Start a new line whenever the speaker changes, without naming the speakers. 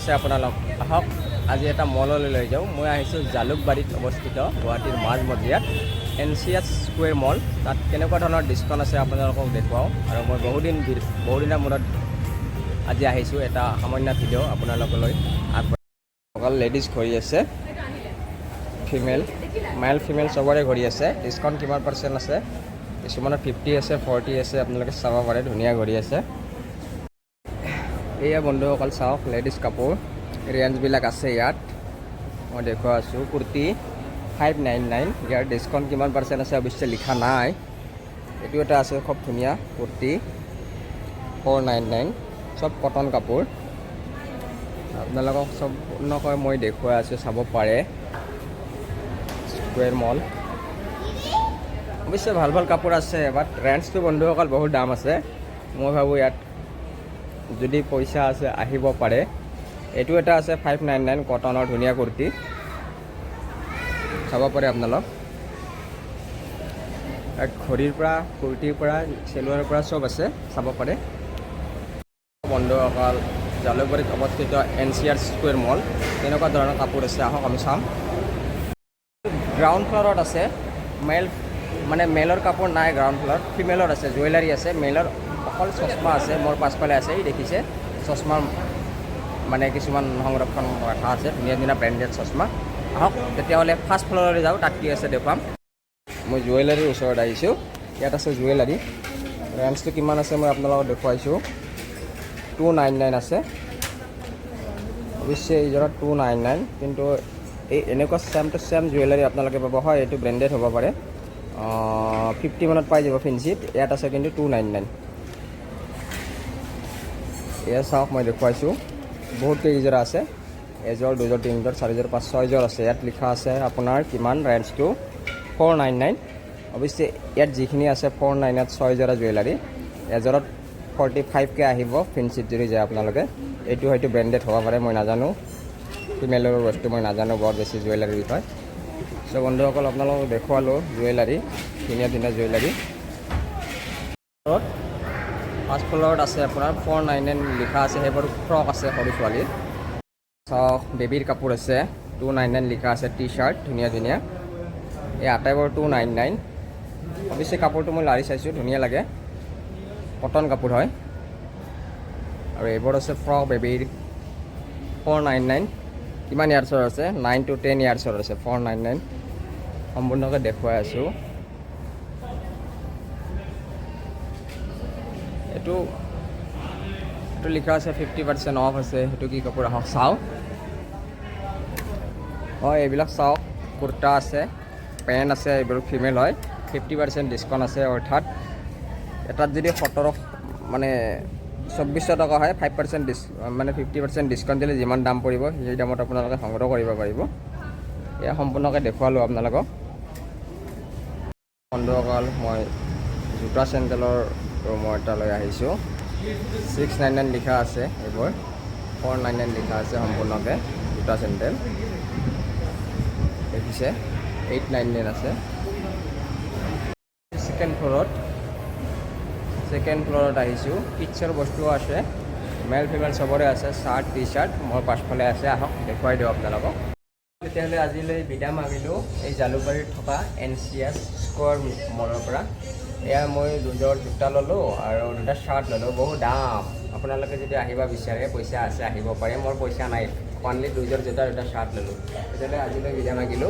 আছে আপোনালোক আহক আজি এটা মললৈ লৈ যাওঁ মই আহিছোঁ জালুকবাৰীত অৱস্থিত গুৱাহাটীৰ মাজমজিয়াত NCS স্কুৱেৰ মল তাত কেনেকুৱা ধৰণৰ ডিছকাউণ্ট আছে আপোনালোকক দেখুৱাওঁ আৰু মই বহুদিনৰ মূৰত আজি আহিছোঁ এটা সামান্য ভিডিঅ' আপোনালোকলৈ অকল লেডিজ ঘড়ী আছে ফিমেল মেল ফিমেল চবৰে ঘড়ী আছে ডিছকাউণ্ট কিমান পাৰ্চেণ্ট আছে কিছুমানৰ 50 আছে 40 আছে আপোনালোকে চাব পাৰে ধুনীয়া ঘড়ী আছে এয়া বন্ধুসকল চাওক লেডিজ কাপোৰ ৰেঞ্জবিলাক আছে ইয়াত মই দেখুৱাই আছোঁ কুৰ্তি 599 ইয়াৰ ডিছকাউণ্ট কিমান পাৰ্চেণ্ট আছে অৱশ্যে লিখা নাই এইটো এটা আছে খুব ধুনীয়া কুৰ্তি 499 চব কটন কাপোৰ আপোনালোকক সম্পূৰ্ণকৈ মই দেখুৱাই আছোঁ চাব পাৰে স্কুৱেৰ মল অৱশ্যে ভাল ভাল কাপোৰ আছে বাট ৰেঞ্জটো বন্ধুসকল বহুত দাম আছে মই ভাবোঁ ইয়াত যদি পইচা আছে আহিব পাৰে এইটো এটা আছে 599 কটনৰ ধুনীয়া কুৰ্তি চাব পাৰে আপোনালোক ঘড়ীৰ পৰা কুৰ্তিৰ পৰা চেলোৱাৰ পৰা চব আছে চাব পাৰে বন্ধুসকল জালুকবাৰীত অৱস্থিত NCS স্কুৱেৰ মল তেনেকুৱা ধৰণৰ কাপোৰ আছে আহক আমি চাম গ্ৰাউণ্ড ফ্ল'ৰত আছে মেলৰ কাপোৰ নাই গ্ৰাউণ্ড ফ্ল'ৰত ফিমেলৰ আছে জুৱেলাৰী আছে মেলৰ অকল চশমা আছে মোৰ পাছফালে আছে এই দেখিছে চশমা মানে কিছুমান সংৰক্ষণ ৰখা আছে ধুনীয়া ধুনীয়া ব্ৰেণ্ডেড চশমা আহক তেতিয়াহ'লে ফাৰ্ষ্ট ফ্ল'ৰলৈ যাওঁ তাত কি আছে দেখুৱাম মই জুৱেলাৰীৰ ওচৰত আহিছোঁ ইয়াত আছে জুৱেলাৰী ৰেঞ্জটো কিমান আছে মই আপোনালোকক দেখুৱাইছোঁ 299 আছে অৱশ্যে এইযোৰত 299 কিন্তু এই এনেকুৱা ছেম টু ছেম জুৱেলাৰী আপোনালোকে পাব হয় এইটো ব্ৰেণ্ডেড হ'ব পাৰে 50 মানত পাই যাব ফেঞ্চিত ইয়াত আছে কিন্তু 299 এয়া চাওক মই দেখুৱাইছোঁ বহুত কেইযোৰ আছে এযোৰ দুযোৰ তিনিযোৰ চাৰিযোৰ পাঁচ ছয়যোৰ আছে ইয়াত লিখা আছে আপোনাৰ কিমান ৰেঞ্জটো 499 অৱশ্যে ইয়াত যিখিনি আছে 499ত ছয়যোৰা জুৱেলাৰী এযোৰত 45K আহিব ফেঞ্চিত যদি যায় আপোনালোকে এইটো হয়তো ব্ৰেণ্ডেড হ'ব পাৰে মই নাজানো ফিমেলৰ বস্তু মই নাজানো বৰ বেছি জুৱেলাৰীৰ বিষয়ে চ' বন্ধুসকল আপোনালোকক দেখুৱালোঁ জুৱেলাৰী ধুনীয়া ধুনীয়া জুৱেলাৰী ফাৰ্ষ্ট ফ্ল'ৰত আছে আপোনাৰ 499 লিখা আছে সেইবোৰ ফ্ৰক আছে সৰু ছোৱালীৰ চাওক বেবীৰ কাপোৰ আছে 299 লিখা আছে টি চাৰ্ট ধুনীয়া ধুনীয়া এই আটাইবোৰ 299 অৱশ্যে কাপোৰটো মই লাৰি চাইছোঁ ধুনীয়া লাগে কটন কাপোৰ হয় আৰু এইবোৰ আছে ফ্ৰক বেবীৰ 499 কিমান ইয়াৰ্ছৰ আছে 9 to 10 ইয়াৰ্ছৰ আছে 499 সম্পূৰ্ণকৈ দেখুৱাই আছোঁ এইটো লিখা আছে 50% অফ আছে সেইটো কি কাপোৰ আহক চাওঁ হয় এইবিলাক চাওক কুৰ্তা আছে পেণ্ট আছে এইবোৰ ফিমেল হয় 50% ডিছকাউণ্ট আছে অৰ্থাৎ এটাত যদি 17 মানে 2400 টকা হয় 5% মানে 50% ডিছকাউণ্ট দিলে যিমান দাম পৰিব সেই দামত আপোনালোকে সংগ্ৰহ কৰিব পাৰিব এয়া সম্পূৰ্ণকৈ দেখুৱালোঁ আপোনালোকক বন্ধুসকল মই জোতা চেণ্ডেলৰ মই এটা লৈ আহিছোঁ 699 লিখা আছে এইবোৰ 499 লিখা আছে সম্পূৰ্ণকৈ জোতা চেণ্ডেল দেখিছে 899 আছে ছেকেণ্ড ফ্ল'ৰত আহিছোঁ কিডছৰ বস্তু আছে মেল ফিমেল চবৰে আছে চাৰ্ট টি চাৰ্ট মোৰ পাছফালে আছে আহক দেখুৱাই দিওঁ আপোনালোকক তেতিয়াহ'লে আজিলৈ বিদায় মাগিলোঁ এই জালুকবাৰীত থকা NCS স্কুৱেৰ মলৰ পৰা এয়া মই দুযোৰ জোতা ল'লোঁ আৰু দুটা চাৰ্ট ল'লোঁ বহুত দাম আপোনালোকে যদি আহিব বিচাৰে পইচা আছে আহিব পাৰে মোৰ পইচা নাই অনলি দুযোৰ জোতা দুটা চাৰ্ট ল'লোঁ তেতিয়াহ'লে আজিলৈ বিদায় মাগিলোঁ